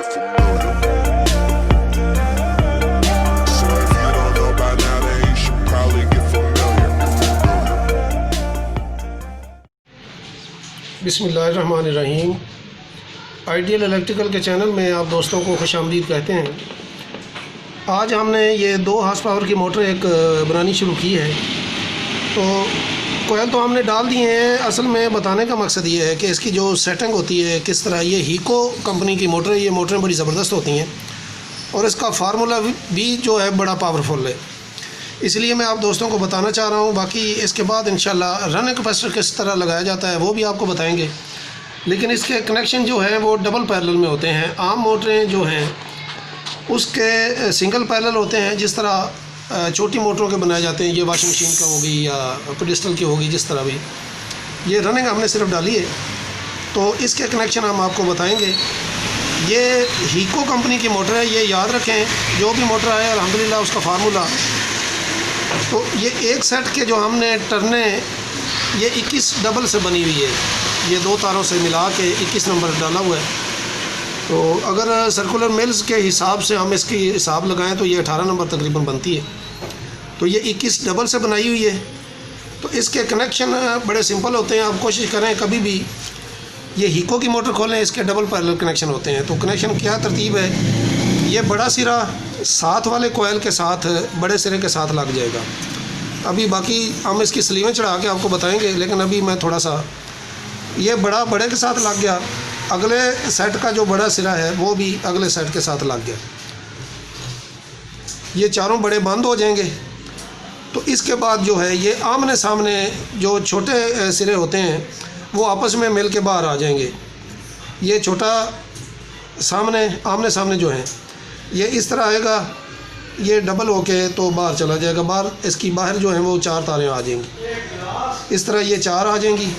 get familiar. So if you don't know by now, then you should probably get familiar. बिस्मिल्लाहिर्रहमानिर्रहीम। Ideal electrical के channel में आप दोस्तों को खुशामदीद कहते हैं। आज हमने ये 2 हॉर्स पावर की मोटर एक बनानी शुरू की है। तो कोयल तो हमने डाल दिए हैं। असल में बताने का मकसद ये है कि इसकी जो सेटिंग होती है किस तरह, ये हीको कंपनी की मोटर है। ये मोटरें बड़ी ज़बरदस्त होती हैं और इसका फार्मूला भी जो है बड़ा पावरफुल है, इसलिए मैं आप दोस्तों को बताना चाह रहा हूँ। बाकी इसके बाद इंशाल्लाह रनिंग कैपेसिटर किस तरह लगाया जाता है वो भी आपको बताएंगे। लेकिन इसके कनेक्शन जो है वो डबल पैरेलल में होते हैं। आम मोटरें जो हैं उसके सिंगल पैरेलल होते हैं। जिस तरह छोटी मोटरों के बनाए जाते हैं, ये वॉशिंग मशीन का होगी या पेडिस्टल की होगी, जिस तरह भी। ये रनिंग हमने सिर्फ डाली है, तो इसके कनेक्शन हम आपको बताएंगे। ये हीको कंपनी की मोटर है, ये याद रखें। जो भी मोटर आए अल्हम्दुलिल्लाह उसका फार्मूला। तो ये एक सेट के जो हमने टर्ने, ये 21 डबल से बनी हुई है। ये 2 तारों से मिला के 21 नंबर डाला हुआ है। तो अगर सर्कुलर मिल्स के हिसाब से हम इसकी हिसाब लगाएं तो ये 18 नंबर तकरीबन बनती है। तो ये 21 डबल से बनाई हुई है। तो इसके कनेक्शन बड़े सिंपल होते हैं। आप कोशिश करें कभी भी ये हीको की मोटर खोलें, इसके डबल पैरेलल कनेक्शन होते हैं। तो कनेक्शन क्या तरतीब है, ये बड़ा सिरा साथ वाले कोयल के साथ बड़े सिरे के साथ लग जाएगा। अभी बाकी हम इसकी स्लीवें चढ़ा के आपको बताएंगे, लेकिन अभी मैं थोड़ा सा, ये बड़े के साथ लग गया, अगले सेट का जो बड़ा सिरा है वो भी अगले सेट के साथ लग गया। ये चारों बड़े बंद हो जाएंगे। तो इसके बाद जो है ये आमने सामने जो छोटे सिरे होते हैं वो आपस में मिल के बाहर आ जाएंगे। ये छोटा आमने सामने जो है ये इस तरह आएगा, ये डबल होके तो बाहर चला जाएगा। इसकी बाहर जो है वो 4 तारें आ जाएंगी। इस तरह ये 4 आ जाएंगी।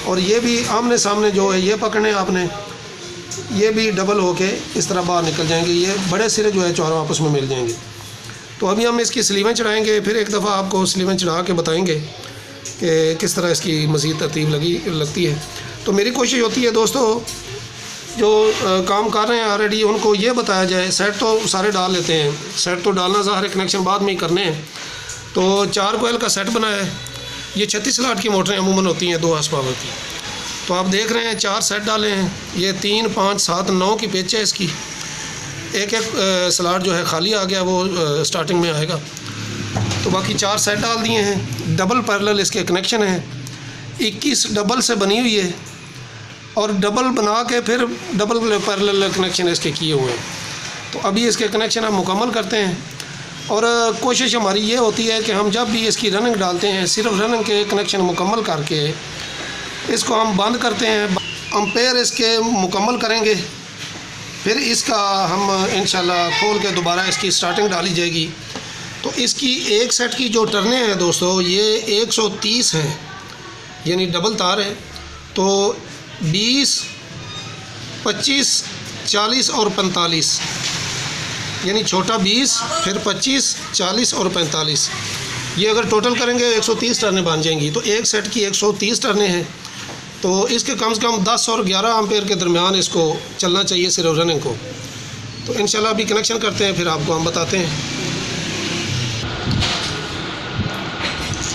और ये भी आमने सामने जो है ये पकड़ने आपने, ये भी डबल होके इस तरह बाहर निकल जाएंगे। ये बड़े सिरे जो है चारों आपस में मिल जाएंगे। तो अभी हम इसकी स्लीवें चढ़ाएंगे, फिर एक दफ़ा आपको स्लीवें चढ़ा के बताएंगे कि किस तरह इसकी मज़ीद तरतीब लगती है। तो मेरी कोशिश होती है दोस्तों, जो काम कर रहे हैं ऑलरेडी उनको ये बताया जाए। सेट तो सारे डाल लेते हैं, सेट तो डालना ज़ाहिर, कनेक्शन बाद में ही करने हैं। तो 4 कोयल का सेट बनाया है। ये 36 स्लॉट की मोटरें अमूमन होती हैं 2 हॉर्स पावर की। तो आप देख रहे हैं 4 सेट डाले हैं। ये 3, 5, 7, 9 की पिच है इसकी। एक स्लॉट जो है खाली आ गया, वो स्टार्टिंग में आएगा। तो बाकी 4 सेट डाल दिए हैं। डबल पैरेलल इसके कनेक्शन हैं। 21 डबल से बनी हुई है और डबल बना के फिर डबल पैरेलल कनेक्शन इसके किए हुए हैं। तो अभी इसके कनेक्शन हम मुकम्मल करते हैं। और कोशिश हमारी ये होती है कि हम जब भी इसकी रनिंग डालते हैं सिर्फ रनिंग के कनेक्शन मुकम्मल करके इसको हम बंद करते हैं। एम्पेयर इसके मुकम्मल करेंगे, फिर इसका हम इंशाल्लाह खोल के दोबारा इसकी स्टार्टिंग डाली जाएगी। तो इसकी एक सेट की जो टर्नें हैं दोस्तों, ये 130 हैं, यानी डबल तार है। तो 20, 25, 40 और 45, यानी छोटा 20, फिर 25, 40 और 45। ये अगर टोटल करेंगे 130 टर्नें बन जाएंगी। तो एक सेट की 130 टर्नें हैं। तो इसके कम से कम 10 और 11 एम्पेयर के दरमियान इसको चलना चाहिए सिर्फ रनिंग को। तो इंशाल्लाह अभी कनेक्शन करते हैं, फिर आपको हम बताते हैं।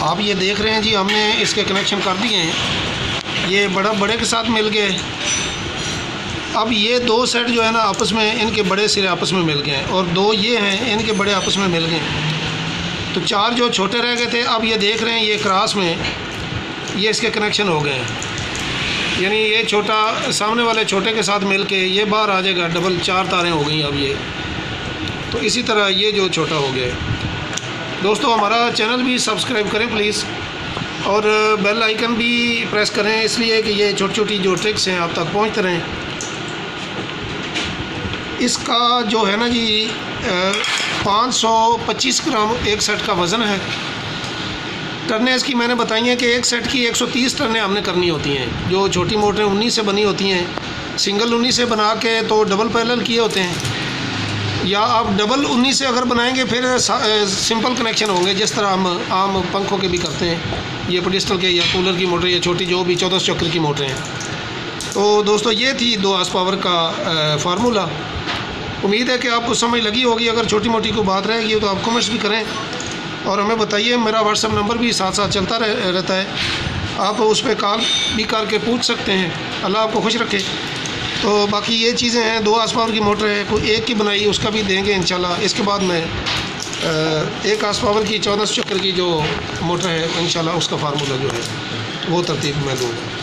आप ये देख रहे हैं जी, हमने इसके कनेक्शन कर दिए हैं। ये बड़े के साथ मिल गए। अब ये 2 सेट जो है ना आपस में, इनके बड़े सिरे आपस में मिल गए हैं, और 2 ये हैं, इनके बड़े आपस में मिल गए। तो 4 जो छोटे रह गए थे, अब ये देख रहे हैं ये क्रॉस में ये इसके कनेक्शन हो गए हैं। यानी ये छोटा सामने वाले छोटे के साथ मिल के ये बाहर आ जाएगा। डबल 4 तारें हो गई अब ये। तो इसी तरह ये जो छोटा हो गया। दोस्तों हमारा चैनल भी सब्सक्राइब करें प्लीज़, और बेल आइकन भी प्रेस करें, इसलिए कि ये छोटी छोटी जो ट्रिक्स हैं आप तक पहुंचते रहें। इसका जो है ना जी 525 ग्राम एक सेट का वज़न है। टर्नें इसकी मैंने बताई हैं कि एक सेट की 130 टर्नें हमने करनी होती हैं। जो छोटी मोटरें 19 से बनी होती हैं, सिंगल 19 से बना के तो डबल पैरेलल किए होते हैं, या आप डबल 19 से अगर बनाएंगे फिर सिंपल कनेक्शन होंगे, जिस तरह हम आम पंखों के भी करते हैं। ये पेडिस्टल के या कूलर की मोटर या छोटी जो भी 14 चक्र की मोटरें हैं। तो दोस्तों ये थी 2 हार्स पावर का फार्मूला। उम्मीद है कि आपको समझ लगी होगी। अगर छोटी मोटी कोई बात रहेगी तो आप कमेंट्स भी करें और हमें बताइए। मेरा व्हाट्सएप नंबर भी साथ साथ चलता रहता है, आप उस पर कॉल भी करके पूछ सकते हैं। अल्लाह आपको खुश रखे। तो बाकी ये चीज़ें हैं। 2 हार्स पावर की मोटर है, कोई एक की बनाई उसका भी देंगे इंशाल्लाह। इसके बाद में 1 हार्स पावर की 1400 चक्कर की जो मोटर है इंशाल्लाह उसका फार्मूला जो है वो तरतीब मैं दूँगा।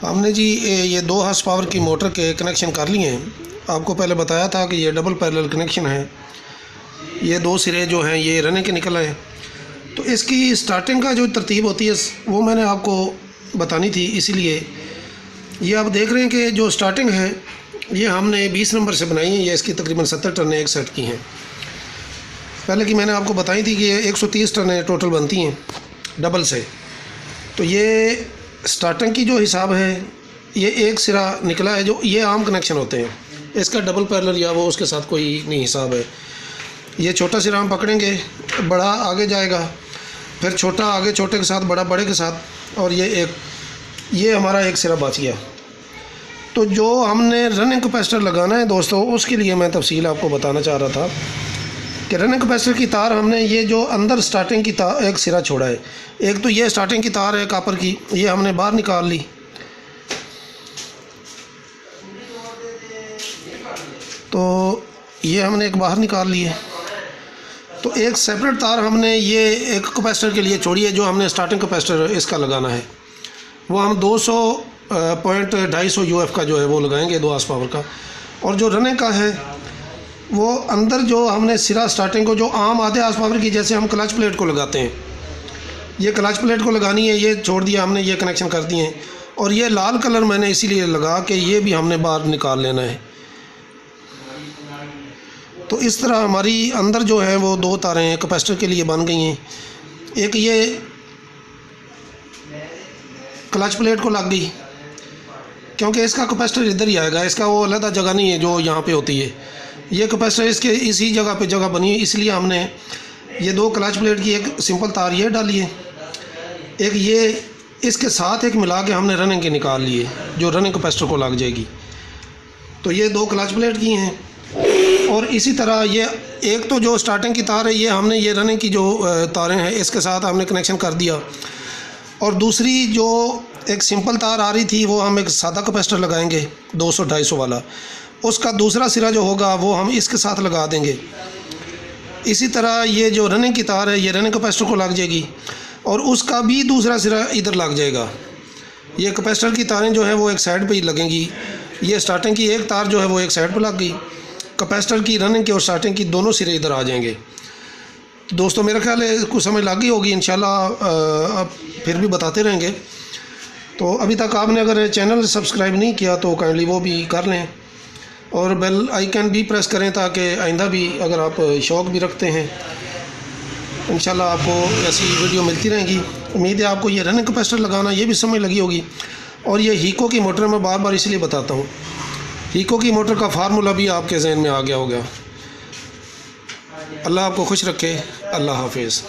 हमने जी ये 2 हार्स पावर की मोटर के कनेक्शन कर लिए हैं। आपको पहले बताया था कि ये डबल पैरेलल कनेक्शन है। ये 2 सिरे जो हैं ये रनिंग के निकल आए। तो इसकी स्टार्टिंग का जो तरतीब होती है वो मैंने आपको बतानी थी, इसीलिए ये आप देख रहे हैं कि जो स्टार्टिंग है ये हमने 20 नंबर से बनाई है। ये इसकी तकरीबन 70 टन एक सेट की हैं। पहले की मैंने आपको बताई थी कि ये 130 टन टोटल बनती हैं डबल से। तो ये स्टार्टिंग की जो हिसाब है ये एक सिरा निकला है, जो ये आम कनेक्शन होते हैं। इसका डबल पैरेलल या वो उसके साथ कोई नहीं हिसाब है। ये छोटा सिरा हम पकड़ेंगे, बड़ा आगे जाएगा, फिर छोटा आगे छोटे के साथ, बड़ा बड़े के साथ, और ये हमारा एक सिरा बच गया। तो जो हमने रनिंग कैपेसिटर लगाना है दोस्तों, उसके लिए मैं तफसील आपको बताना चाह रहा था कि रनिंग कैपेसिटर की तार हमने ये जो अंदर स्टार्टिंग की तार एक सिरा छोड़ा है। एक तो ये स्टार्टिंग की तार है कॉपर की, ये हमने बाहर निकाल ली। तो ये हमने एक बाहर निकाल ली है। तो एक सेपरेट तार हमने ये एक कैपेसिटर के लिए छोड़ी है, जो हमने स्टार्टिंग कैपेसिटर इसका लगाना है। वो हम 200.250 यूएफ का जो है वो लगाएंगे 2 हार्स पावर का। और जो रनिंग का है वो अंदर जो हमने सिरा स्टार्टिंग को जो आम आधे हार्स पावर की जैसे हम क्लच प्लेट को लगाते हैं, ये क्लच प्लेट को लगानी है। ये छोड़ दिया हमने, ये कनेक्शन कर दिए हैं। और ये लाल कलर मैंने इसीलिए लगा कि ये भी हमने बाहर निकाल लेना है। तो इस तरह हमारी अंदर जो है वो 2 तारें कैपेसिटर के लिए बन गई हैं। एक ये क्लच प्लेट को लग गई, क्योंकि इसका कैपेसिटर इधर ही आएगा, इसका वो अलग जगह नहीं है जो यहाँ पे होती है। ये कैपेसिटर इसके इसी जगह पे जगह बनी है, इसलिए हमने ये 2 क्लच प्लेट की एक सिंपल तार ये डाली है, एक ये इसके साथ एक मिला के हमने रनिंग के निकाल लिए, जो रनिंग कैपेसिटर को लग जाएगी। तो ये 2 क्लच प्लेट की हैं। और इसी तरह ये एक तो जो स्टार्टिंग की तार है ये हमने ये रनिंग की जो तारें हैं इसके साथ हमने कनेक्शन कर दिया। और दूसरी जो एक सिंपल तार आ रही थी वो हम एक सादा कैपेसिटर लगाएंगे 200-250 वाला, उसका दूसरा सिरा जो होगा वो हम इसके साथ लगा देंगे। इसी तरह ये जो रनिंग की तार है ये रनिंग कैपेसिटर को लग जाएगी और उसका भी दूसरा सिरा इधर लग जाएगा। ये कैपेसिटर की तारें जो हैं वो एक साइड पे ही लगेंगी। ये स्टार्टिंग की एक तार जो है वो एक साइड पे लग गई, कैपेसिटर की रनिंग की और स्टार्टिंग की दोनों सिरे इधर आ जाएंगे। तो दोस्तों मेरा ख्याल है कुछ समझ लग गई होगी, इंशाल्लाह अब फिर भी बताते रहेंगे। तो अभी तक आपने अगर चैनल सब्सक्राइब नहीं किया तो काइंडली वो भी कर लें और बेल आइकन भी प्रेस करें, ताकि आइंदा भी अगर आप शौक़ भी रखते हैं इंशाल्लाह आपको ऐसी वीडियो मिलती रहेंगी। उम्मीद है आपको ये रनिंग कैपेसिटर लगाना ये भी समझ लगी होगी। और ये हीको की मोटर मैं बार बार इसलिए बताता हूँ, हीको की मोटर का फार्मूला भी आपके जहन में आ गया होगा। अल्लाह आपको खुश रखे। अल्लाह हाफिज़।